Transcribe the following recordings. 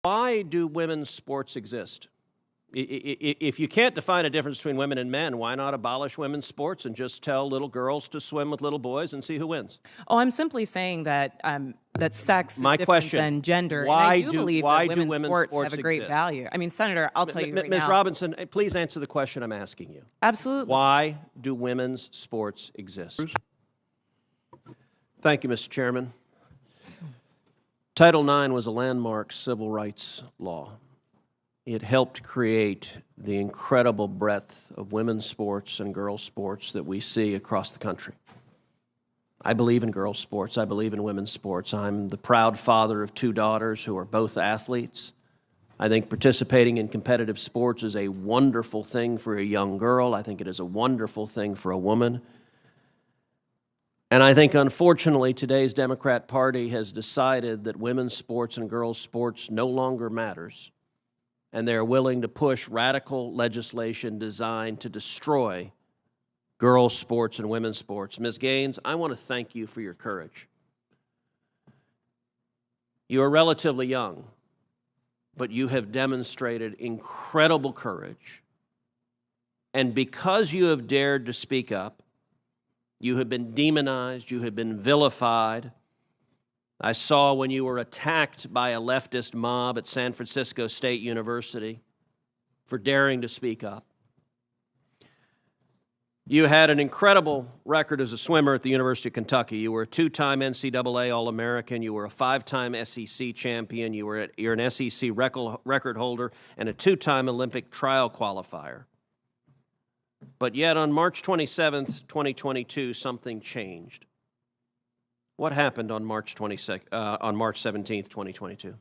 Why do women's sports exist? If you can't define a difference between women and men, why not abolish women's sports and just tell little girls to swim with little boys and see who wins? Oh, I'm simply saying that that sex is My different question, than gender. why and I do believe that women's sports have a great exist? value. I mean, Senator, I'll tell you right Ms. now. Robinson, please answer the question I'm asking you. Absolutely. Why do women's sports exist? Thank you, Mr. Chairman. Title IX was a landmark civil rights law. It helped create the incredible breadth of women's sports and girls' sports that we see across the country. I believe in girls' sports. I believe in women's sports. I'm the proud father of 2 daughters who are both athletes. I think participating in competitive sports is a wonderful thing for a young girl. I think it is a wonderful thing for a woman. And I think, unfortunately, today's Democrat Party has decided that women's sports and girls' sports no longer matters, and they're willing to push radical legislation designed to destroy girls' sports and women's sports. Ms. Gaines, I want to thank you for your courage. You are relatively young, but you have demonstrated incredible courage. And because you have dared to speak up, you have been demonized, you have been vilified. I saw when you were attacked by a leftist mob at San Francisco State University for daring to speak up. You had an incredible record as a swimmer at the University of Kentucky. You were a 2-time NCAA All-American. You were a 5-time SEC champion. You're an SEC record holder and a 2-time Olympic trial qualifier. But yet on March 27th, 2022, something changed. What happened on March 17th, 2022?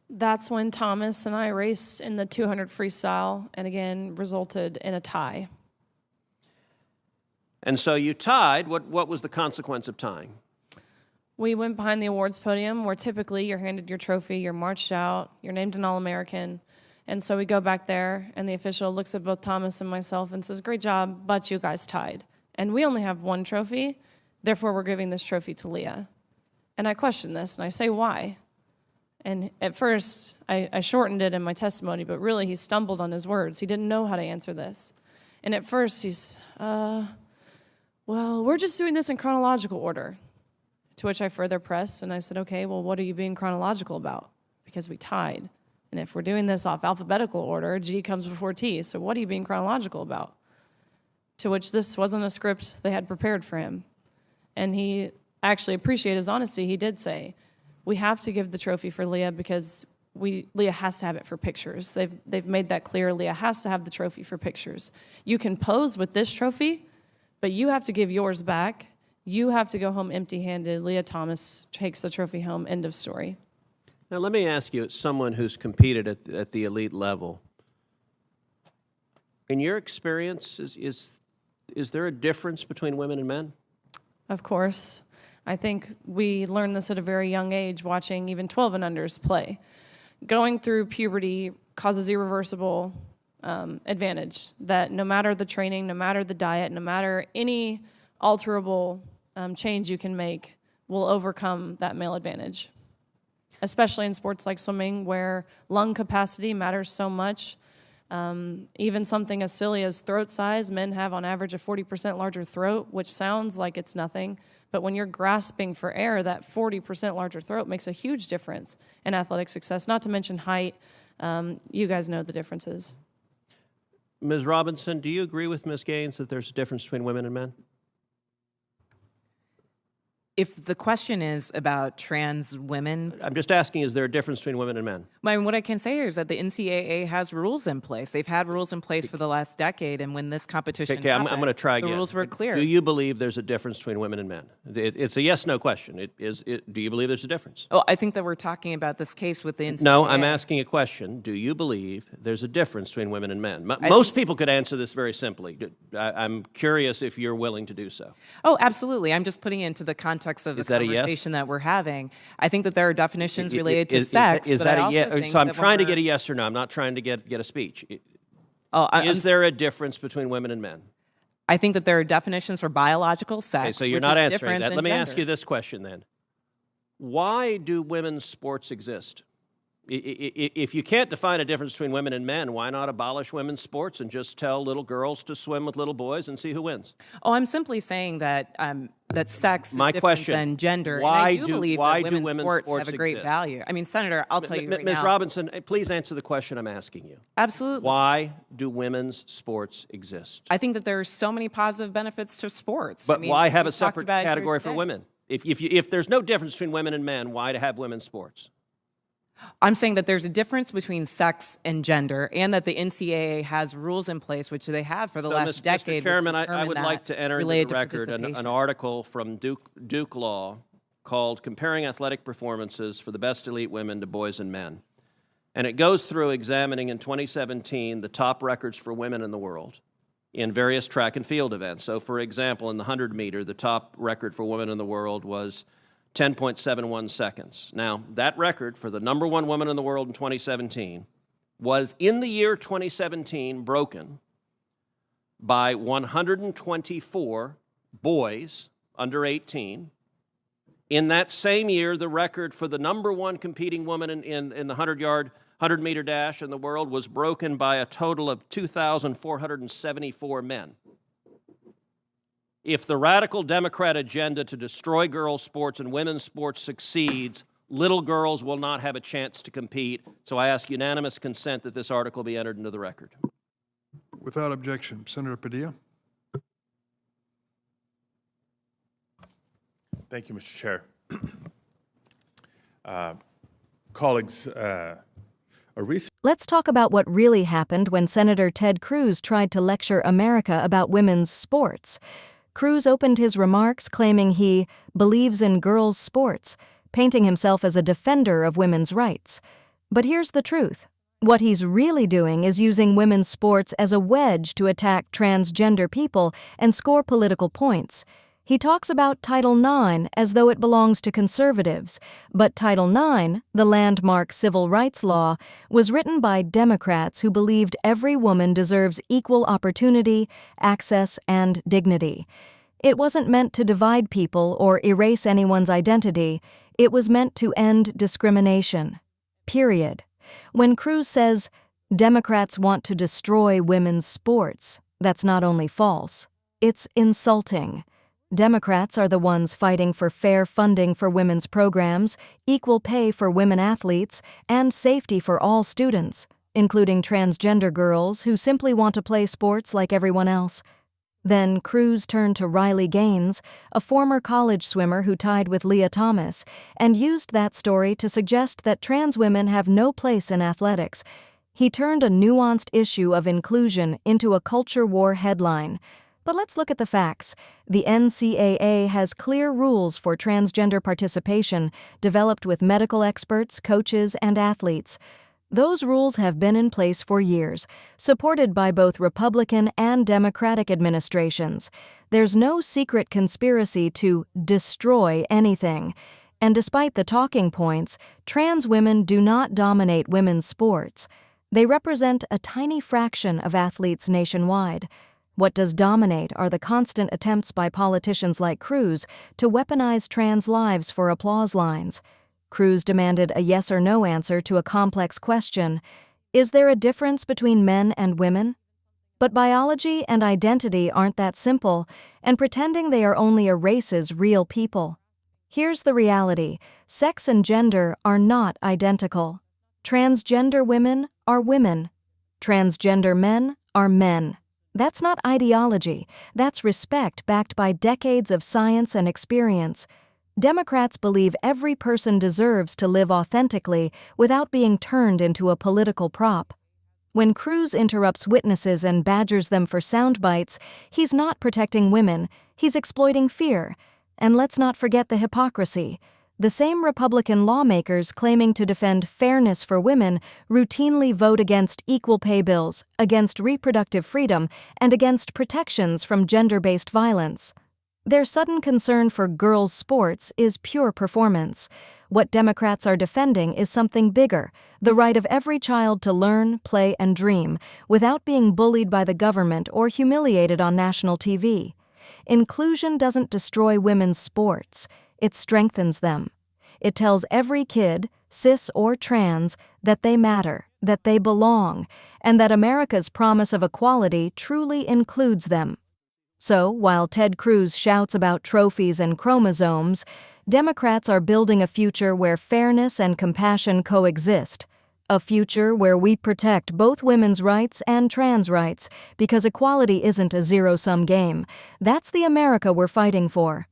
That's when Thomas and I raced in the 200 freestyle and again resulted in a tie. And so you tied. What was the consequence of tying? We went behind the awards podium where typically you're handed your trophy, you're marched out, you're named an All-American. And so we go back there and the official looks at both Thomas and myself and says, "Great job, but you guys tied. And we only have 1 trophy, therefore we're giving this trophy to Leah." And I question this and I say, why? And at first I shortened it in my testimony, but really he stumbled on his words. He didn't know how to answer this. And at first he's, well, we're just doing this in chronological order. To which I further pressed, and I said, okay, well, what are you being chronological about? Because we tied. And if we're doing this off alphabetical order, G comes before T, so what are you being chronological about? To which this wasn't a script they had prepared for him. And he actually appreciated his honesty. He did say, we have to give the trophy for Leah because Leah has to have it for pictures. They've made that clear. Leah has to have the trophy for pictures. You can pose with this trophy, but you have to give yours back. You have to go home empty-handed. Leah Thomas takes the trophy home. End of story. Now, let me ask you, as someone who's competed at the elite level, in your experience, is there a difference between women and men? Of course. I think we learned this at a very young age, watching even 12 and unders play. Going through puberty causes irreversible advantage, that no matter the training, no matter the diet, no matter any alterable change you can make, will overcome that male advantage. Especially in sports like swimming, where lung capacity matters so much. Even something as silly as throat size, men have on average a 40% larger throat, which sounds like it's nothing, but when you're grasping for air, that 40% larger throat makes a huge difference in athletic success, not to mention height. You guys know the differences. Ms. Robinson, do you agree with Ms. Gaines that there's a difference between women and men? If the question is about trans women... I'm just asking, is there a difference between women and men? What I can say is that the NCAA has rules in place. They've had rules in place for the last decade, and when this competition happened, I'm going to try again. The rules were clear. Do you believe there's a difference between women and men? It's a yes-no question. Do you believe there's a difference? Oh, I think that we're talking about this case with the NCAA. No, I'm asking a question. Do you believe there's a difference between women and men? Most people could answer this very simply. I'm curious if you're willing to do so. Oh, absolutely. I'm just putting it into the context of the conversation that we're having. I think that there are definitions related to sex. Is that a yes? So I'm trying to get a yes or no. I'm not trying to get a speech. Is there a difference between women and men? I think that there are definitions for biological sex. Okay, so you're not answering that. Let me ask you this question then. Why do women's sports exist? If you can't define a difference between women and men, why not abolish women's sports and just tell little girls to swim with little boys and see who wins? Oh, I'm simply saying that that sex is My different question, than gender. why and I do believe that women's sports have a great exist? value. I mean, Senator, I'll tell you right Ms. now. Robinson, please answer the question I'm asking you. Absolutely. Why do women's sports exist? I think that there are so many positive benefits to sports. But I mean, why have a we've talked separate about it here category for today. women? If there's no difference between women and men, why to have women's sports? I'm saying that there's a difference between sex and gender, and that the NCAA has rules in place, which they have for the last decade. Mr. Chairman, which I would determine like that to enter into related the to record an participation. article from Duke Law called Comparing Athletic Performances for the Best Elite Women to Boys and Men. And it goes through examining in 2017 the top records for women in the world in various track and field events. So, for example, in the 100 meter, the top record for women in the world was 10.71 seconds. Now, that record for the number one woman in the world in 2017 was, in the year 2017, broken by 124 boys under 18. In that same year, the record for the number one competing woman in the 100-meter dash in the world was broken by a total of 2,474 men. If the radical Democrat agenda to destroy girls' sports and women's sports succeeds, little girls will not have a chance to compete. So I ask unanimous consent that this article be entered into the record. Without objection. Senator Padilla. Thank you, Mr. Chair. Colleagues, a recent Let's talk about what really happened when Senator Ted Cruz tried to lecture America about women's sports. Cruz opened his remarks claiming he believes in girls' sports, painting himself as a defender of women's rights. But here's the truth. What he's really doing is using women's sports as a wedge to attack transgender people and score political points. He talks about Title IX as though it belongs to conservatives, but Title IX, the landmark civil rights law, was written by Democrats who believed every woman deserves equal opportunity, access, and dignity. It wasn't meant to divide people or erase anyone's identity. It was meant to end discrimination. Period. When Cruz says, Democrats want to destroy women's sports, that's not only false, it's insulting. Democrats are the ones fighting for fair funding for women's programs, equal pay for women athletes, and safety for all students, including transgender girls who simply want to play sports like everyone else. Then Cruz turned to Riley Gaines, a former college swimmer who tied with Leah Thomas, and used that story to suggest that trans women have no place in athletics. He turned a nuanced issue of inclusion into a culture war headline. But let's look at the facts. The NCAA has clear rules for transgender participation, developed with medical experts, coaches, and athletes. Those rules have been in place for years, supported by both Republican and Democratic administrations. There's no secret conspiracy to destroy anything. And despite the talking points, trans women do not dominate women's sports. They represent a tiny fraction of athletes nationwide. What does dominate are the constant attempts by politicians like Cruz to weaponize trans lives for applause lines. Cruz demanded a yes or no answer to a complex question. Is there a difference between men and women? But biology and identity aren't that simple, and pretending they are only erases real people. Here's the reality. Sex and gender are not identical. Transgender women are women. Transgender men are men. That's not ideology. That's respect backed by decades of science and experience. Democrats believe every person deserves to live authentically without being turned into a political prop. When Cruz interrupts witnesses and badgers them for sound bites, he's not protecting women, he's exploiting fear. And let's not forget the hypocrisy. The same Republican lawmakers claiming to defend fairness for women routinely vote against equal pay bills, against reproductive freedom, and against protections from gender-based violence. Their sudden concern for girls' sports is pure performance. What Democrats are defending is something bigger, the right of every child to learn, play, and dream, without being bullied by the government or humiliated on national TV. Inclusion doesn't destroy women's sports. It strengthens them. It tells every kid, cis or trans, that they matter, that they belong, and that America's promise of equality truly includes them. So, while Ted Cruz shouts about trophies and chromosomes, Democrats are building a future where fairness and compassion coexist. A future where we protect both women's rights and trans rights, because equality isn't a zero-sum game. That's the America we're fighting for.